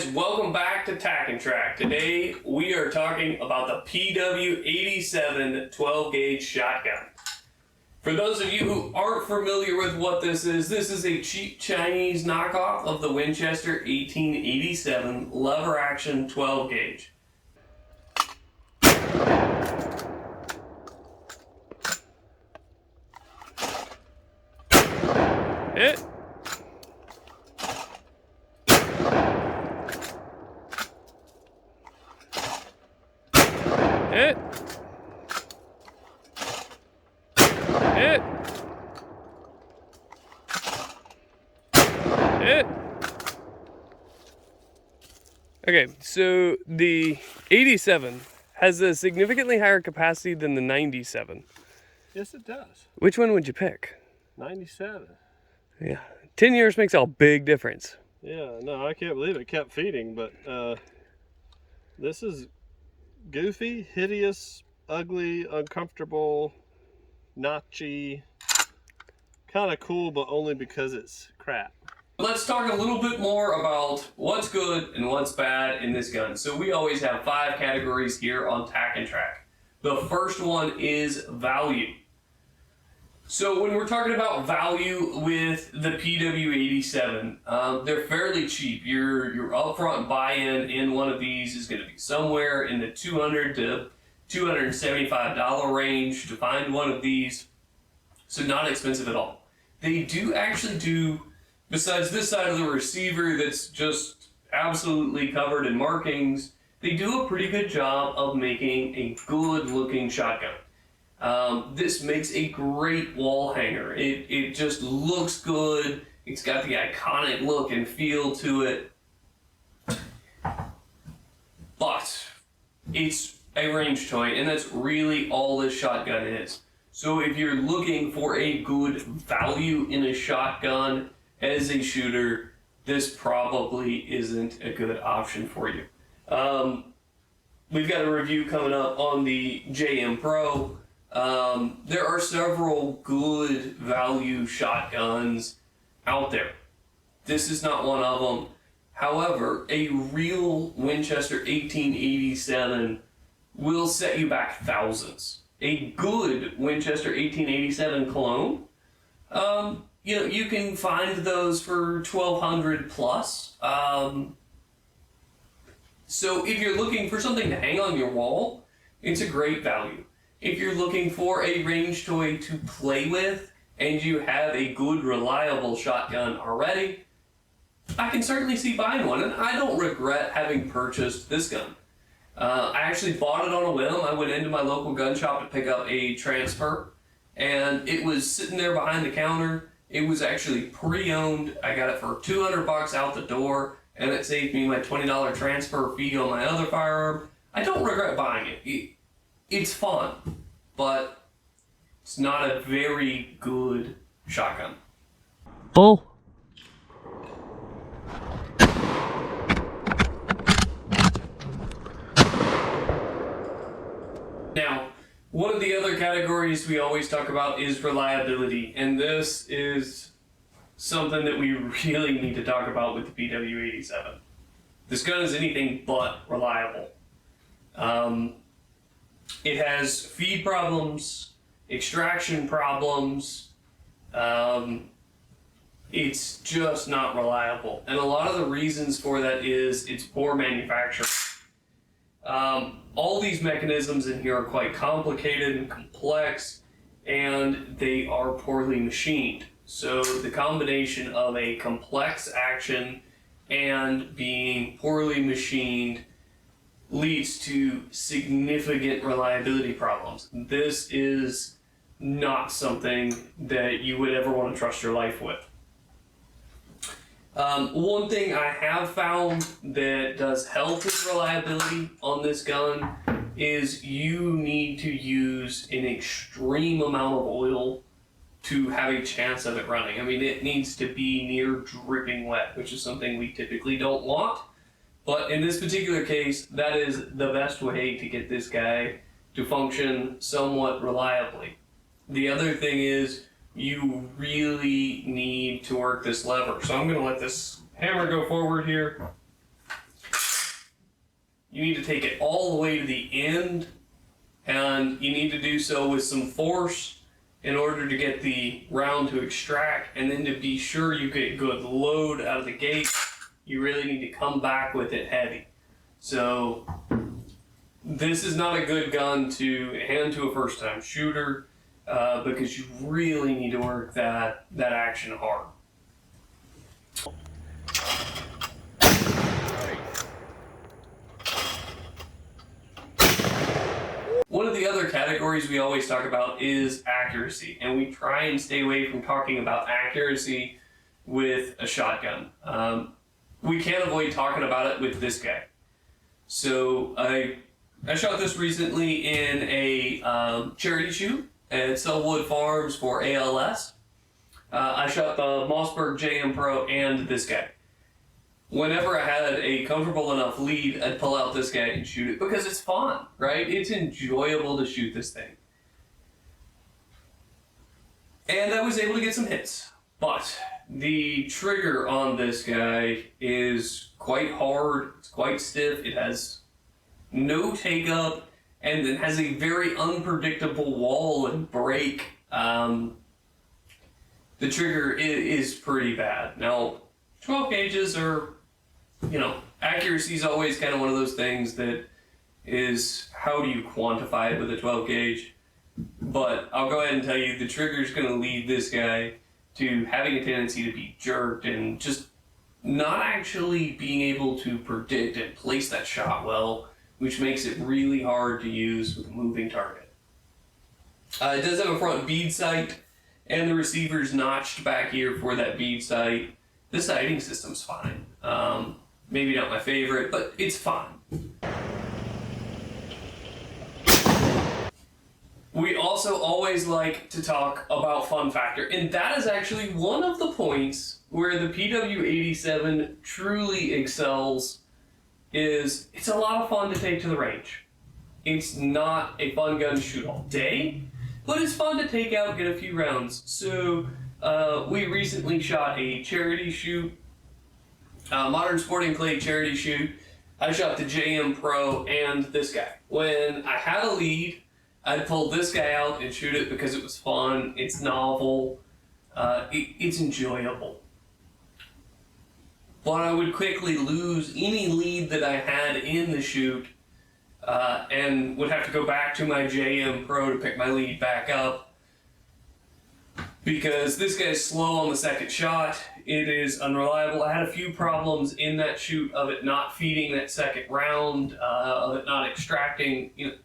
Welcome back to TacNTrack. Today we are talking about the PW87 12 gauge shotgun. For those of you who aren't familiar with what this is a cheap Chinese knockoff of the Winchester 1887 lever action 12 gauge. Hit. Hit. Hit. Hit. Okay, so the 87 has a significantly higher capacity than the 97. Yes, it does. Which one would you pick? 97. Yeah, 10 years makes a big difference. Yeah, no, I can't believe it kept feeding, but this is goofy, hideous, ugly, uncomfortable, notchy, kind of cool, but only because it's crap. Let's talk a little bit more about what's good and what's bad in this gun. So we always have 5 categories here on TacNTrack. The first one is value. So when we're talking about value with the PW87, they're fairly cheap. Your upfront buy-in in one of these is going to be somewhere in the $200 to $275 range to find one of these. So not expensive at all. They do actually do, besides this side of the receiver that's just absolutely covered in markings, they do a pretty good job of making a good looking shotgun. This makes a great wall hanger. It just looks good. It's got the iconic look and feel to it. But it's a range toy, and that's really all this shotgun is. So if you're looking for a good value in a shotgun as a shooter, this probably isn't a good option for you. We've got a review coming up on the JM Pro. There are several good value shotguns out there. This is not one of them. However, a real Winchester 1887 will set you back thousands. A good Winchester 1887 clone, you can find those for $1,200 plus. So if you're looking for something to hang on your wall, it's a great value. If you're looking for a range toy to play with and you have a good, reliable shotgun already, I can certainly see buying one, and I don't regret having purchased this gun. I actually bought it on a whim. I went into my local gun shop to pick up a transfer, and it was sitting there behind the counter. It was actually pre-owned. I got it for $200 out the door, and it saved me my $20 transfer fee on my other firearm. I don't regret buying it. It's fun, but it's not a very good shotgun. Bull. Now, one of the other categories we always talk about is reliability, and this is something that we really need to talk about with the PW87. This gun is anything but reliable. It has feed problems, extraction problems. It's just not reliable. And a lot of the reasons for that is it's poor manufacturing. All these mechanisms in here are quite complicated and complex, and they are poorly machined. So the combination of a complex action and being poorly machined leads to significant reliability problems. This is not something that you would ever want to trust your life with. One thing I have found that does help with reliability on this gun is you need to use an extreme amount of oil to have a chance of it running. I mean, it needs to be near dripping wet, which is something we typically don't want. But in this particular case, that is the best way to get this guy to function somewhat reliably. The other thing is you really need to work this lever. So I'm going to let this hammer go forward here. you need to take it all the way to the end, and you need to do so with some force in order to get the round to extract, and then to be sure you get good load out of the gate, you really need to come back with it heavy. So this is not a good gun to hand to a first-time shooter because you really need to work that action hard. One of the other categories we always talk about is accuracy, and we try and stay away from talking about accuracy with a shotgun. We can't avoid talking about it with this guy. So I shot this recently in a charity shoot at Sellwood Farms for ALS. I shot the Mossberg JM Pro and this guy. Whenever I had a comfortable enough lead, I'd pull out this guy and shoot it because it's fun, right? It's enjoyable to shoot this thing. And I was able to get some hits, but the trigger on this guy is quite hard, it's quite stiff, it has no take up, and it has a very unpredictable wall and break. The trigger is pretty bad. Now, 12 gauges are, you know, accuracy is always kind of one of those things that is, how do you quantify it with a 12 gauge? But I'll go ahead and tell you, the trigger is going to lead this guy to having a tendency to be jerked and just not actually being able to predict and place that shot well, which makes it really hard to use with a moving target. It does have a front bead sight, and the receiver's notched back here for that bead sight. The sighting system's fine. Maybe not my favorite, but it's fine. We also always like to talk about fun factor, and that is actually one of the points where the PW87 truly excels. Is it's a lot of fun to take to the range. It's not a fun gun to shoot all day, but it's fun to take out, get a few rounds. So we recently shot a charity shoot, Modern Sporting Clay charity shoot. I shot the JM Pro and this guy. When I had a lead, I'd pull this guy out and shoot it because it was fun, it's novel, it's enjoyable. But I would quickly lose any lead that I had in the shoot and would have to go back to my JM Pro to pick my lead back up because this guy's slow on the second shot. It is unreliable. I had a few problems in that shoot of it not feeding that second round, of it not extracting, you know.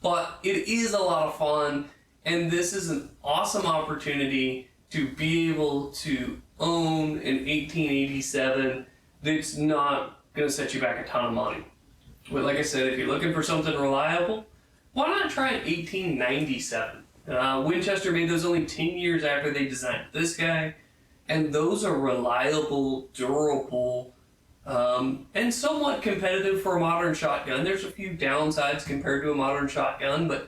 But it is a lot of fun, and this is an awesome opportunity to be able to own an 1887 that's not going to set you back a ton of money. But like I said, if you're looking for something reliable, why not try an 1897? Winchester made those only 10 years after they designed this guy, and those are reliable, durable, and somewhat competitive for a modern shotgun. There's a few downsides compared to a modern shotgun,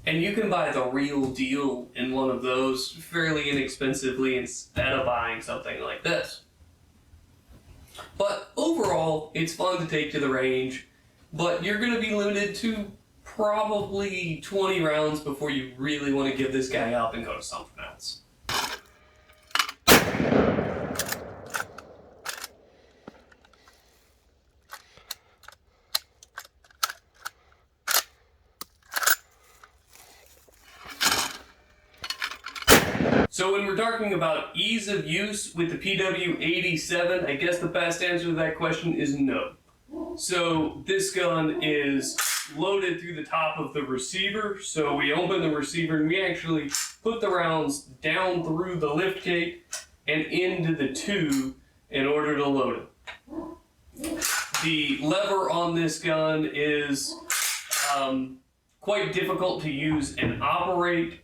and you can buy the real deal in one of those fairly inexpensively instead of buying something like this. But overall, it's fun to take to the range, but you're going to be limited to probably 20 rounds before you really want to give this guy up and go to something else. So when we're talking about ease of use with the PW87, I guess the best answer to that question is no. So this gun is loaded through the top of the receiver. So we open the receiver and we actually put the rounds down through the lift gate and into the tube in order to load it. The lever on this gun is quite difficult to use and operate.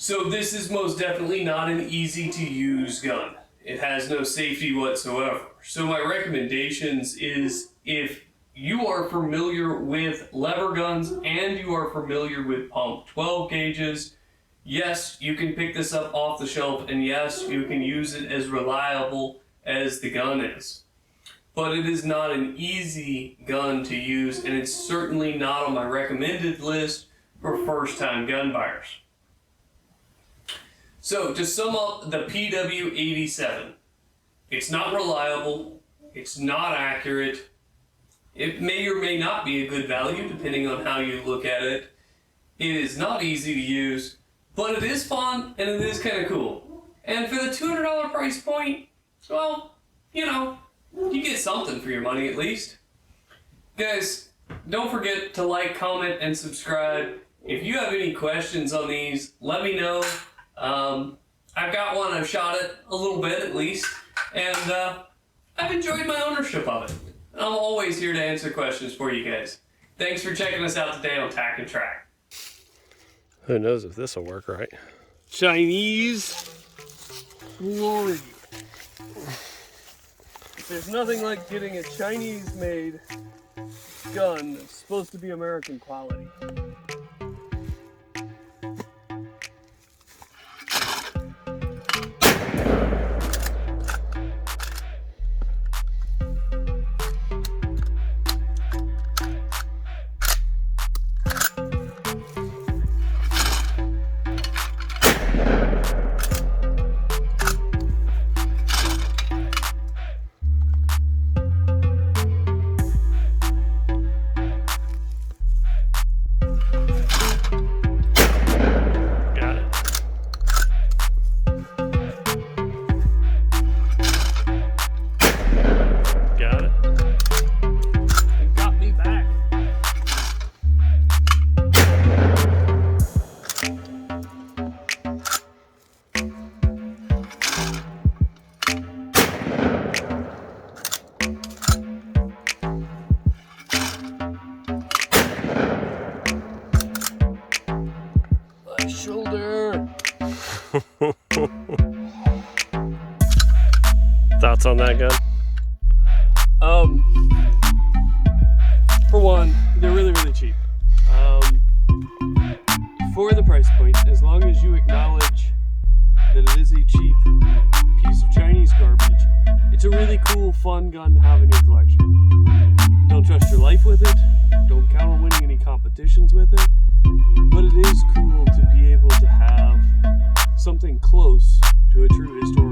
So this is most definitely not an easy to use gun. It has no safety whatsoever. So my recommendations is if you are familiar with lever guns and you are familiar with pump 12 gauges, yes, you can pick this up off the shelf, and yes, you can use it as reliable as the gun is. but it is not an easy gun to use, and it's certainly not on my recommended list for first-time gun buyers. So, to sum up the PW87, it's not reliable, it's not accurate, it may or may not be a good value depending on how you look at it. It is not easy to use, but it is fun and it is kind of cool. And for the $200 price point, well, you know, you get something for your money at least. Guys, don't forget to like, comment, and subscribe. If you have any questions on these, let me know. I've got one, I've shot it a little bit at least, and I've enjoyed my ownership of it. I'm always here to answer questions for you guys. Thanks for checking us out today on TacNTrack. Who knows if this will work right? Chinese glory. There's nothing like getting a Chinese-made gun that's supposed to be American quality. Shoulder. Thoughts on that gun? For one, they're really cheap. For the price point, as long as you acknowledge that it is a cheap piece of Chinese garbage, it's a really cool, fun gun to have in your collection. Don't trust your life with it. Don't count on winning any competitions with it. But it is cool to be able to have something close to a true historical